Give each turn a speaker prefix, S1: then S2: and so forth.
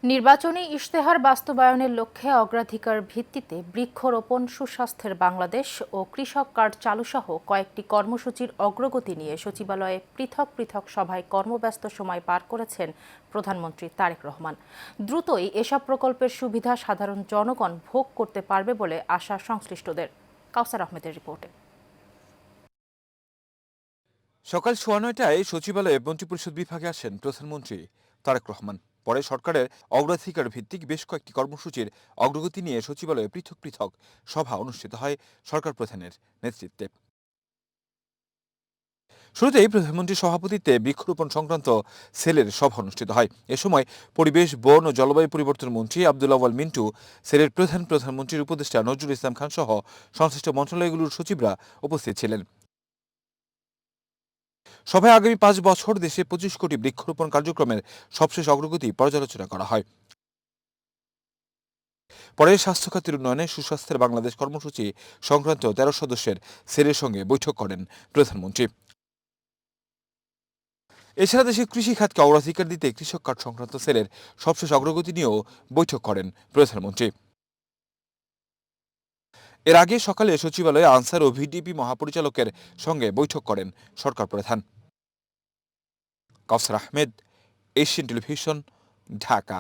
S1: নির্বাচনী ইশতেহার বাস্তবায়নের লক্ষ্যে অগ্রাধিকার ভিত্তিতে বৃক্ষরোপণ, সুস্বাস্থ্যের বাংলাদেশ ও কৃষক কার্ড চালুসহ কয়েকটি কর্মসূচির অগ্রগতি নিয়ে সচিবালয়ে পৃথক পৃথক সভায় কর্মব্যস্ত সময় পার করেছেন প্রধানমন্ত্রী তারেক রহমান। দ্রুতই এসব প্রকল্পের সুবিধা সাধারণ জনগণ ভোগ করতে পারবে বলে আশা সংশ্লিষ্টদের। কাউসার আহমেদের রিপোর্টে।
S2: সকাল ৯:১টায় সচিবালয়ে মন্ত্রিপরিষদ বিভাগে আসেন প্রধানমন্ত্রী তারেক রহমান। পরে সরকারের অগ্রাধিকার ভিত্তিক বেশ কয়েকটি কর্মসূচির অগ্রগতি নিয়ে সচিবালয়ে পৃথক পৃথক সভা অনুষ্ঠিত হয় সরকার প্রধানের নেতৃত্বে। শুরুতেই প্রধানমন্ত্রীর সভাপতিত্বে বৃক্ষরোপণ সংক্রান্ত সেলের সভা অনুষ্ঠিত হয়। এ সময় পরিবেশ, বন ও জলবায়ু পরিবর্তন মন্ত্রী আব্দুল আউয়াল মিন্টু, সেলের প্রধানমন্ত্রীর উপদেষ্টা নজরুল ইসলাম খান সহ সংশ্লিষ্ট মন্ত্রণালয়গুলোর সচিবরা উপস্থিত ছিলেন। সভায় আগামী ৫ বছর দেশে ২৫ কোটি বৃক্ষরোপণ কার্যক্রমের সবশেষ অগ্রগতি পর্যালোচনা করা হয়। পরে স্বাস্থ্য খাতের উন্নয়নে সুস্বাস্থ্যের বাংলাদেশ কর্মসূচি সংক্রান্ত ১৩ সদস্যের সেলের সঙ্গে বৈঠক করেন প্রধানমন্ত্রী। এছাড়া দেশে কৃষি খাতকে অগ্রাধিকার দিতে কৃষক কার্ড সংক্রান্ত সেলের সবশেষ অগ্রগতি নিয়েও বৈঠক করেন প্রধানমন্ত্রী। এর আগে সকালে সচিবালয়ে আনসার ও ভিডিপি মহাপরিচালকের সঙ্গে বৈঠক করেন সরকার প্রধান। কাউসার আহমেদ, এশিয়ান টেলিভিশন, ঢাকা।